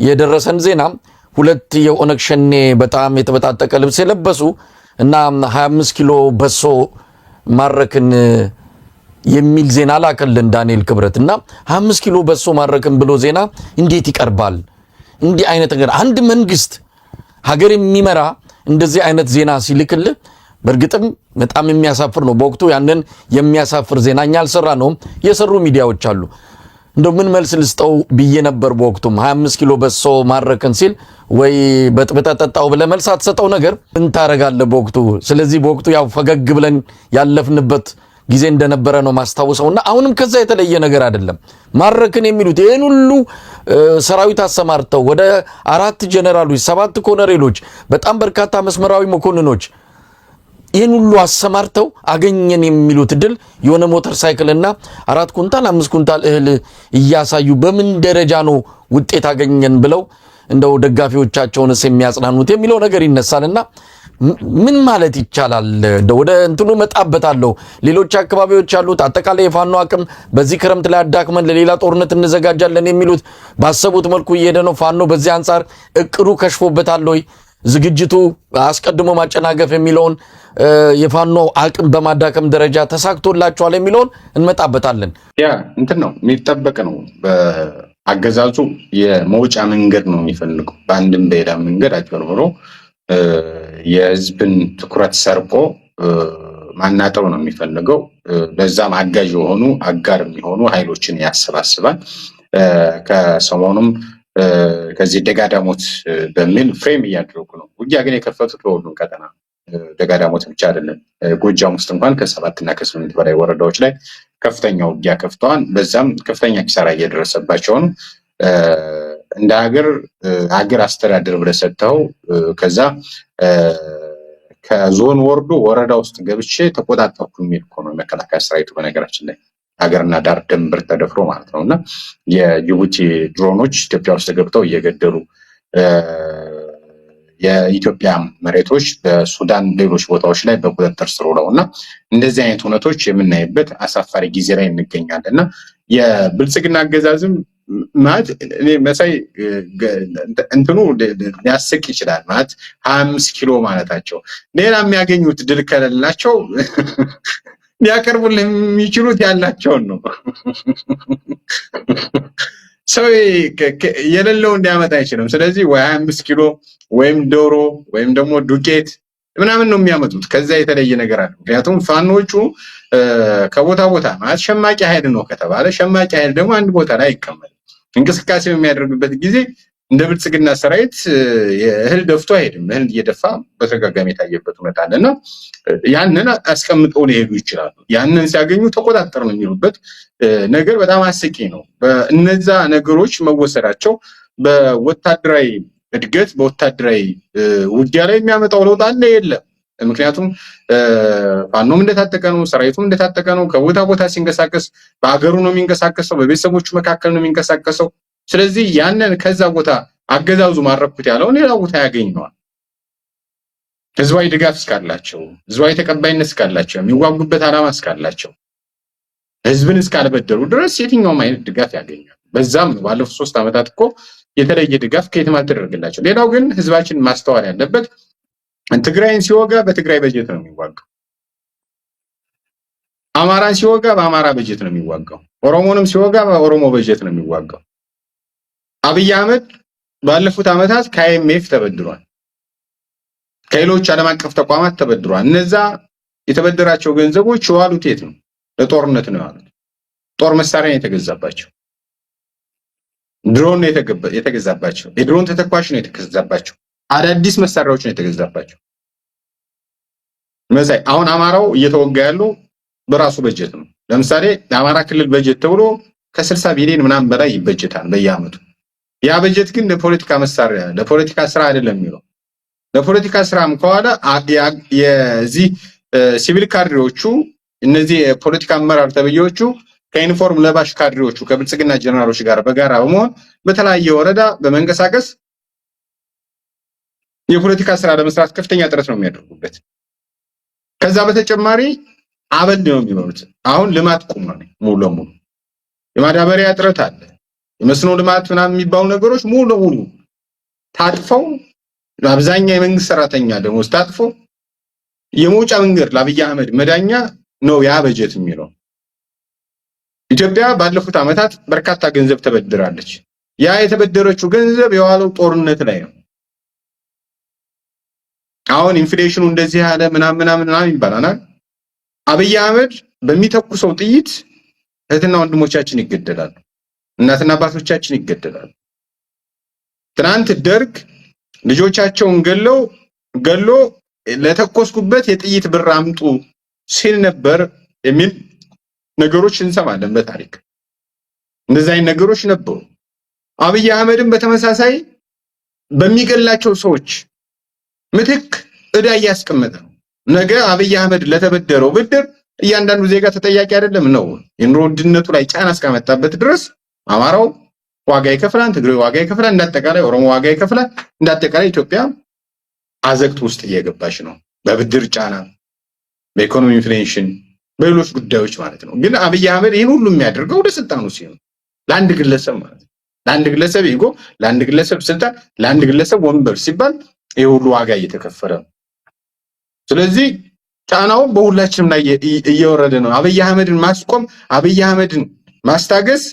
የደረሰን ዜና 2 የኦነግ ሸኔ በጣም የተበጣጠቀ ልብስ የለበሱ እና 25 ኪሎ በሶ ማረክን የሚል ዜና ላከልን ዳንኤል ክብረት እና 25 ኪሎ በሶ ማረክን ብሎ ዜና እንዴት ይቀርባል? እንዲህ አይነት ነገር አንድ መንግስት ሀገር የሚመራ እንደዚህ አይነት ዜና ሲልክል በእርግጥም በጣም የሚያሳፍር ነው። በወቅቱ ያንን የሚያሳፍር ዜናኛ አልሰራ ነው የሰሩ ሚዲያዎች አሉ። እንደው ምን መልስ ልስጠው ብዬ ነበር። በወቅቱም 25 ኪሎ በሶ ማረከን ሲል ወይ በጥብጠጣው ብለ መልስ አትሰጠው ነገር እንታረጋለ በወቅቱ። ስለዚህ በወቅቱ ያው ፈገግ ብለን ያለፍንበት ጊዜ እንደነበረ ነው ማስታወሰውና አሁንም ከዛ የተለየ ነገር አይደለም። ማረከን የሚሉት ይሄን ሁሉ ሰራዊት አሰማርተው ወደ 4 ጀነራሎች፣ 7 ኮሎኔሎች፣ በጣም በርካታ መስመራዊ መኮንኖች ይህን ሁሉ አሰማርተው አገኘን የሚሉት ድል የሆነ ሞተር ሳይክልና 4 ኩንታል 5 ኩንታል እህል እያሳዩ በምን ደረጃ ነው ውጤት አገኘን ብለው እንደው ደጋፊዎቻቸውንስ የሚያጽናኑት የሚለው ነገር ይነሳልና ምን ማለት ይቻላል? ወደ እንትኑ መጣበታለሁ። ሌሎች አካባቢዎች ያሉት አጠቃላይ የፋኖ አቅም በዚህ ክረምት ላይ አዳክመን ለሌላ ጦርነት እንዘጋጃለን የሚሉት ባሰቡት መልኩ እየሄደ ነው። ፋኖ በዚህ አንፃር እቅዱ ከሽፎበታል ወይ? ዝግጅቱ አስቀድሞ ማጨናገፍ የሚለውን የፋኖ አቅም በማዳከም ደረጃ ተሳክቶላቸዋል የሚለውን እንመጣበታለን። ያ እንትን ነው የሚጠበቅ ነው። አገዛዙ የመውጫ መንገድ ነው የሚፈልገው። በአንድም በሌላ መንገድ አጭበርብሮ የህዝብን ትኩረት ሰርቆ ማናጠው ነው የሚፈልገው። ለዛም አጋዥ የሆኑ አጋር የሚሆኑ ኃይሎችን ያሰባስባል። ከሰሞኑም ከዚህ ደጋዳሞት በሚል ፍሬም እያደረጉ ነው። ውጊያ ግን የከፈቱት በሁሉም ቀጠና ደጋዳሞት ብቻ አይደለም። ጎጃም ውስጥ እንኳን ከ7 እና ከ8 በላይ ወረዳዎች ላይ ከፍተኛ ውጊያ ከፍተዋል። በዛም ከፍተኛ ኪሳራ እየደረሰባቸው ነው። እንደ ሀገር አስተዳደር ብለህ ሰጥተው ከዛ ከዞን ወርዶ ወረዳ ውስጥ ገብቼ ተቆጣጠርኩ የሚል እኮ ነው መከላከያ ሰራዊቱ። በነገራችን ላይ ሀገርና ዳር ድንበር ተደፍሮ ማለት ነው። እና የጅቡቲ ድሮኖች ኢትዮጵያ ውስጥ ገብተው እየገደሉ የኢትዮጵያ መሬቶች በሱዳን ሌሎች ቦታዎች ላይ በቁጥጥር ስር ውለው እና እንደዚህ አይነት እውነቶች የምናይበት አሳፋሪ ጊዜ ላይ እንገኛለን። እና የብልጽግና አገዛዝም ማለት እኔ መሳይ እንትኑ ሊያስቅ ይችላል። ማለት 25 ኪሎ ማለታቸው ሌላ የሚያገኙት ድል ከሌላቸው ሊያቀርቡልን የሚችሉት ያላቸውን ነው። ሰው የሌለው እንዲያመጣ አይችልም። ስለዚህ ወይ 25 ኪሎ ወይም ዶሮ ወይም ደግሞ ዱቄት ምናምን ነው የሚያመጡት። ከዛ የተለየ ነገር አለ። ምክንያቱም ፋኖቹ ከቦታ ቦታ ማለት ሸማቂ ኃይል ነው ከተባለ ሸማቂ ኃይል ደግሞ አንድ ቦታ ላይ አይቀመጥም። እንቅስቃሴ በሚያደርግበት ጊዜ እንደ ብልጽግና ሰራዊት እህል ደፍቶ አይሄድም። እህል እየደፋ በተጋጋሚ የታየበት ሁኔታ አለና ያንን አስቀምጠው ሊሄዱ ይችላሉ። ያንን ሲያገኙ ተቆጣጠር ነው የሚሉበት ነገር በጣም አስቂ ነው። እነዛ ነገሮች መወሰዳቸው በወታደራዊ እድገት በወታደራዊ ውጊያ ላይ የሚያመጣው ለውጥ አለ የለም። ምክንያቱም ፋኖም እንደታጠቀ ነው፣ ሰራዊቱም እንደታጠቀ ነው። ከቦታ ቦታ ሲንቀሳቀስ በሀገሩ ነው የሚንቀሳቀሰው፣ በቤተሰቦቹ መካከል ነው የሚንቀሳቀሰው። ስለዚህ ያንን ከዛ ቦታ አገዛዙ ማረኩት ያለውን ሌላ ቦታ ያገኘዋል። ህዝባዊ ድጋፍ እስካላቸው፣ ህዝባዊ ተቀባይነት እስካላቸው፣ የሚዋጉበት ዓላማ እስካላቸው፣ ህዝብን እስካልበደሉ ድረስ የትኛውም አይነት ድጋፍ ያገኛል። በዛም ነው ባለፉት 3 ዓመታት እኮ የተለየ ድጋፍ ከየትም አልተደረገላቸው። ሌላው ግን ህዝባችን ማስተዋል ያለበት ትግራይን ሲወጋ በትግራይ በጀት ነው የሚዋጋው። አማራን ሲወጋ በአማራ በጀት ነው የሚዋጋው። ኦሮሞንም ሲወጋ በኦሮሞ በጀት ነው የሚዋጋው። አብይ አህመድ ባለፉት ዓመታት ከአይኤምኤፍ ተበድሯል፣ ከሌሎች ዓለም አቀፍ ተቋማት ተበድሯል። እነዛ የተበደራቸው ገንዘቦች የዋሉት የት ነው? ለጦርነት ነው ያሉት። ጦር መሳሪያ የተገዛባቸው፣ ድሮን የተገዛባቸው፣ የድሮን ተተኳሽ ነው የተገዛባቸው፣ አዳዲስ መሳሪያዎች ነው የተገዛባቸው። መሳይ አሁን አማራው እየተወጋ ያለው በራሱ በጀት ነው። ለምሳሌ የአማራ ክልል በጀት ተብሎ ከ60 ቢሊዮን ምናምን በላይ ይበጀታል በየአመቱ። ያ በጀት ግን ለፖለቲካ መሳሪያ ለፖለቲካ ስራ አይደለም የሚለው። ለፖለቲካ ስራም ከሆነ የዚህ ሲቪል ካድሬዎቹ እነዚህ የፖለቲካ አመራር ተብዬዎቹ ከዩኒፎርም ለባሽ ካድሬዎቹ ከብልጽግና ጀነራሎች ጋር በጋራ በመሆን በተለያየ ወረዳ በመንቀሳቀስ የፖለቲካ ስራ ለመስራት ከፍተኛ ጥረት ነው የሚያደርጉበት። ከዛ በተጨማሪ አበል ነው የሚኖሩት። አሁን ልማት ቆሟል ሙሉ ለሙሉ። የማዳበሪያ እጥረት አለ። የመስኖ ልማት ምናምን የሚባሉ ነገሮች ሙሉ ለሙሉ ታጥፈው አብዛኛው የመንግስት ሰራተኛ ደሞዝ ታጥፎ የመውጫ መንገድ ለአብይ አህመድ መዳኛ ነው ያ በጀት የሚለው። ኢትዮጵያ ባለፉት ዓመታት በርካታ ገንዘብ ተበድራለች። ያ የተበደረችው ገንዘብ የዋለው ጦርነት ላይ ነው። አሁን ኢንፍሌሽኑ እንደዚህ ያለ ምናምን ይባላል። አብይ አህመድ በሚተኩሰው ጥይት እህትና ወንድሞቻችን ይገደላሉ፣ እናትና አባቶቻችን ይገደላሉ። ትናንት ደርግ ልጆቻቸውን ገሎ ለተኮስኩበት የጥይት ብር አምጡ ሲል ነበር የሚል ነገሮች እንሰማለን በታሪክ። እንደዚህ አይነት ነገሮች ነበሩ። አብይ አህመድም በተመሳሳይ በሚገላቸው ሰዎች ምትክ ዕዳ እያስቀመጠ ነው። ነገ አብይ አህመድ ለተበደረው ብድር እያንዳንዱ ዜጋ ተጠያቂ አይደለም ነው። የኑሮ ውድነቱ ላይ ጫና እስካመጣበት ድረስ አማራው ዋጋ ይከፍላል፣ ትግሬው ዋጋ ይከፍላል፣ እንዳጠቃላይ ኦሮሞ ዋጋ ይከፍላል። እንዳጠቃላይ ኢትዮጵያ አዘቅት ውስጥ እየገባች ነው፣ በብድር ጫና፣ በኢኮኖሚ ኢንፍሌሽን፣ በሌሎች ጉዳዮች ማለት ነው። ግን አብይ አህመድ ይህን ሁሉ የሚያደርገው ወደ ስልጣኑ ሲሆን ለአንድ ግለሰብ ማለት ነው። ለአንድ ግለሰብ ኢጎ፣ ለአንድ ግለሰብ ስልጣን፣ ለአንድ ግለሰብ ወንበር ሲባል ይህ ሁሉ ዋጋ እየተከፈለ ነው። ስለዚህ ጫናው በሁላችንም ላይ እየወረደ ነው። አብይ አህመድን ማስቆም፣ አብይ አህመድን ማስታገስ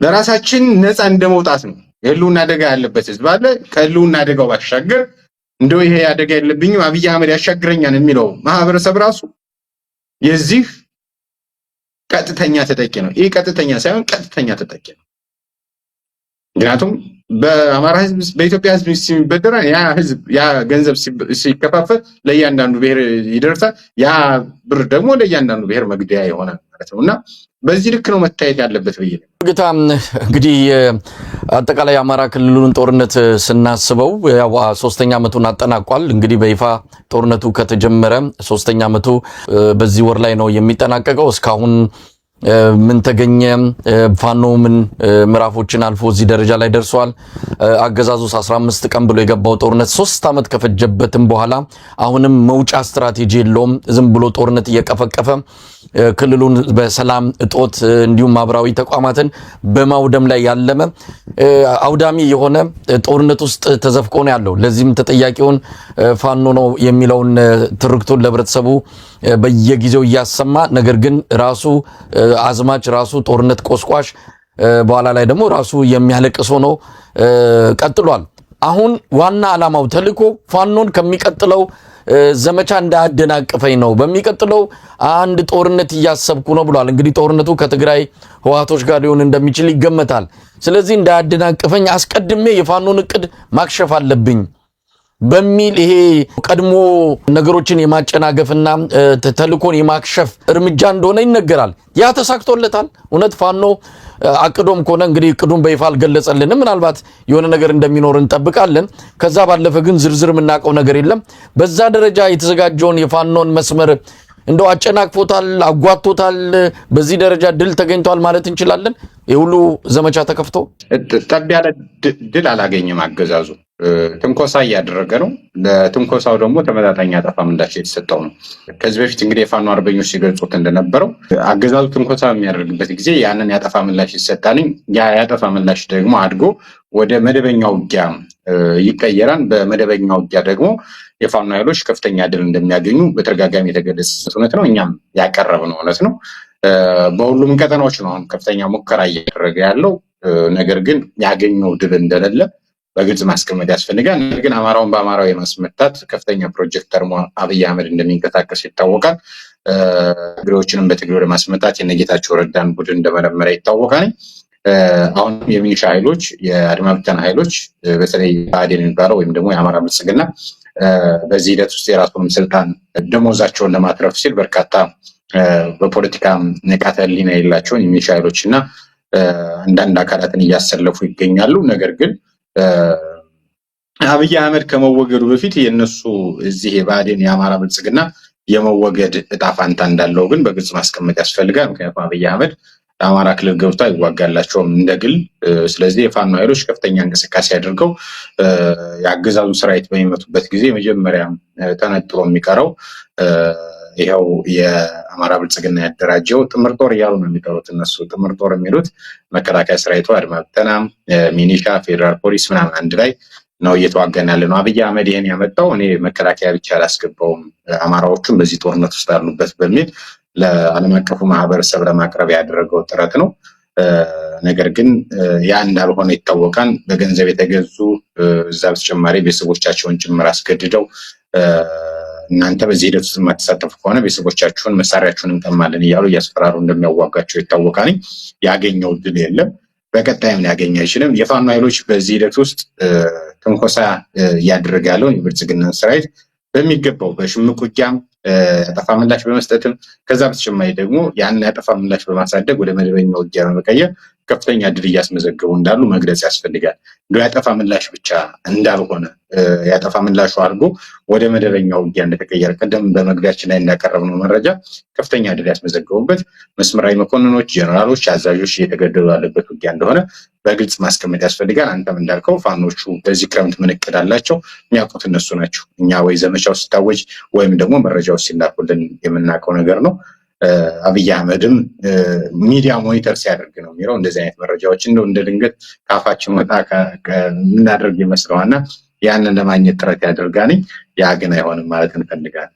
ለራሳችን ነፃ እንደመውጣት ነው። የህልውና አደጋ ያለበት ህዝብ አለ። ከህልውና አደጋው ባሻገር እንደው ይሄ አደጋ የለብኝም አብይ አህመድ ያሻግረኛል የሚለው ማህበረሰብ ራሱ የዚህ ቀጥተኛ ተጠቂ ነው። ይሄ ቀጥተኛ ሳይሆን ቀጥተኛ ተጠቂ ነው። ምክንያቱም በአማራ ህዝብ በኢትዮጵያ ህዝብ ሲበደራ ያ ገንዘብ ሲከፋፈል ለእያንዳንዱ ብሔር ይደርሳል። ያ ብር ደግሞ ለእያንዳንዱ ብሔር መግደያ የሆነ ማለት ነውና በዚህ ልክ ነው መታየት ያለበት ብዬ ነው። ግታ እንግዲህ አጠቃላይ አማራ ክልሉን ጦርነት ስናስበው ያው 3ኛ ዓመቱን አጠናቋል። እንግዲህ በይፋ ጦርነቱ ከተጀመረ 3ኛ ዓመቱ በዚህ ወር ላይ ነው የሚጠናቀቀው። እስካሁን ምን ተገኘ? ፋኖ ምን ምዕራፎችን አልፎ እዚህ ደረጃ ላይ ደርሷል? አገዛዙስ 15 ቀን ብሎ የገባው ጦርነት 3 ዓመት ከፈጀበትም በኋላ አሁንም መውጫ ስትራቴጂ የለውም። ዝም ብሎ ጦርነት እየቀፈቀፈ ክልሉን በሰላም እጦት እንዲሁም ማህበራዊ ተቋማትን በማውደም ላይ ያለመ አውዳሚ የሆነ ጦርነት ውስጥ ተዘፍቆ ነው ያለው። ለዚህም ተጠያቂውን ፋኖ ነው የሚለውን ትርክቱን ለህብረተሰቡ በየጊዜው እያሰማ ነገር ግን ራሱ አዝማች ራሱ ጦርነት ቆስቋሽ በኋላ ላይ ደግሞ ራሱ የሚያለቅስ ሆኖ ቀጥሏል። አሁን ዋና ዓላማው ተልኮ ፋኖን ከሚቀጥለው ዘመቻ እንዳያደናቅፈኝ ነው። በሚቀጥለው አንድ ጦርነት እያሰብኩ ነው ብሏል። እንግዲህ ጦርነቱ ከትግራይ ህወሓቶች ጋር ሊሆን እንደሚችል ይገመታል። ስለዚህ እንዳያደናቅፈኝ አስቀድሜ የፋኖን እቅድ ማክሸፍ አለብኝ በሚል ይሄ ቀድሞ ነገሮችን የማጨናገፍና ተልኮን የማክሸፍ እርምጃ እንደሆነ ይነገራል። ያ ተሳክቶለታል። እውነት ፋኖ አቅዶም ከሆነ እንግዲህ እቅዱን በይፋ አልገለጸልንም። ምናልባት የሆነ ነገር እንደሚኖር እንጠብቃለን። ከዛ ባለፈ ግን ዝርዝር የምናውቀው ነገር የለም። በዛ ደረጃ የተዘጋጀውን የፋኖን መስመር እንደው አጨናቅፎታል፣ አጓቶታል። በዚህ ደረጃ ድል ተገኝቷል ማለት እንችላለን። የሁሉ ዘመቻ ተከፍቶ ጠብ ያለ ድል አላገኘም አገዛዙ። ትንኮሳ እያደረገ ነው። ለትንኮሳው ደግሞ ተመጣጣኝ አጸፋ ምላሽ የተሰጠው ነው። ከዚህ በፊት እንግዲህ የፋኖ አርበኞች ሲገልጹት እንደነበረው አገዛዙ ትንኮሳ በሚያደርግበት ጊዜ ያንን ያጠፋ ምላሽ ይሰጣል። ያ ያጠፋ ምላሽ ደግሞ አድጎ ወደ መደበኛ ውጊያ ይቀየራል። በመደበኛ ውጊያ ደግሞ የፋኖ ኃይሎች ከፍተኛ ድል እንደሚያገኙ በተደጋጋሚ የተገለጸበት እውነት ነው። እኛም ያቀረብነው እውነት ነው። በሁሉም ቀጠናዎች ነው አሁን ከፍተኛ ሙከራ እያደረገ ያለው። ነገር ግን ያገኘው ድል እንደሌለ በግልጽ ማስቀመጥ ያስፈልጋል። ነገር ግን አማራውን በአማራው የማስመታት ከፍተኛ ፕሮጀክት ተርሞ አብይ አህመድ እንደሚንቀሳቀስ ይታወቃል። ትግሬዎችንም በትግሬው ለማስመታት የነጌታቸው ረዳን ቡድን እንደመረመረ ይታወቃል። አሁን የሚኒሻ ኃይሎች፣ የአድማ ብተና ኃይሎች በተለይ ብአዴን የሚባለው ወይም ደግሞ የአማራ ብልጽግና በዚህ ሂደት ውስጥ የራሱንም ስልጣን ደሞዛቸውን ለማትረፍ ሲል በርካታ በፖለቲካ ንቃተ ህሊና የሌላቸውን የሚኒሻ ኃይሎች እና አንዳንድ አካላትን እያሰለፉ ይገኛሉ። ነገር ግን አብይ አህመድ ከመወገዱ በፊት የነሱ እዚህ የብአዴን የአማራ ብልጽግና የመወገድ እጣ ፋንታ እንዳለው ግን በግልጽ ማስቀመጥ ያስፈልጋል። ምክንያቱም አብይ አህመድ ለአማራ ክልል ገብቶ አይዋጋላቸውም እንደ ግል። ስለዚህ የፋኖ ኃይሎች ከፍተኛ እንቅስቃሴ አድርገው የአገዛዙ ሰራዊት በሚመቱበት ጊዜ መጀመሪያ ተነጥሎ የሚቀረው ይኸው የአማራ ብልጽግና ያደራጀው ጥምር ጦር እያሉ ነው የሚጠሩት እነሱ። ጥምር ጦር የሚሉት መከላከያ ሰራዊቱ፣ አድማ ብተና፣ ሚኒሻ፣ ፌዴራል ፖሊስ ምናምን አንድ ላይ ነው እየተዋጋን ያለ ነው። አብይ አህመድ ይሄን ያመጣው እኔ መከላከያ ብቻ አላስገባውም አማራዎቹም በዚህ ጦርነት ውስጥ አሉበት በሚል ለዓለም አቀፉ ማህበረሰብ ለማቅረብ ያደረገው ጥረት ነው። ነገር ግን ያ እንዳልሆነ ይታወቃል። በገንዘብ የተገዙ እዛ በተጨማሪ ቤተሰቦቻቸውን ጭምር አስገድደው እናንተ በዚህ ሂደት ውስጥ የማትሳተፉ ከሆነ ቤተሰቦቻችሁን መሳሪያችሁን እንቀማለን እያሉ እያስፈራሩ እንደሚያዋጋቸው ይታወቃል። ያገኘው ድል የለም፣ በቀጣይም ሊያገኝ አይችልም። የፋኖ ኃይሎች በዚህ ሂደት ውስጥ ትንኮሳ እያደረገ ያለውን የብልጽግናን ሰራዊት በሚገባው በሽምቅ ውጊያም ያጠፋ ምላሽ በመስጠትም ከዛ በተጨማሪ ደግሞ ያን ያጠፋ ምላሽ በማሳደግ ወደ መደበኛ ውጊያ በመቀየር ከፍተኛ ድል እያስመዘገቡ እንዳሉ መግለጽ ያስፈልጋል። እንደው ያጠፋ ምላሽ ብቻ እንዳልሆነ ያጠፋ ምላሹ አድርጎ ወደ መደበኛ ውጊያ እንደተቀየረ ቀደም በመግቢያችን ላይ እንዳቀረብነው መረጃ ከፍተኛ ድል ያስመዘገቡበት መስመራዊ መኮንኖች፣ ጀነራሎች፣ አዛዦች እየተገደሉ ያለበት ውጊያ እንደሆነ በግልጽ ማስቀመጥ ያስፈልጋል። አንተም እንዳልከው ፋኖቹ በዚህ ክረምት ምን እቅድ አላቸው የሚያውቁት እነሱ ናቸው። እኛ ወይ ዘመቻው ሲታወጅ ወይም ደግሞ መረጃዎች ሲላኩልን የምናውቀው ነገር ነው። አብይ አህመድም ሚዲያ ሞኒተር ሲያደርግ ነው የሚለው እንደዚህ አይነት መረጃዎች እንደው እንደ ድንገት ካፋችን ወጣ የምናደርግ ይመስለዋልና ያንን ለማግኘት ጥረት ያደርጋል። ያ ግን አይሆንም ማለት እንፈልጋለን።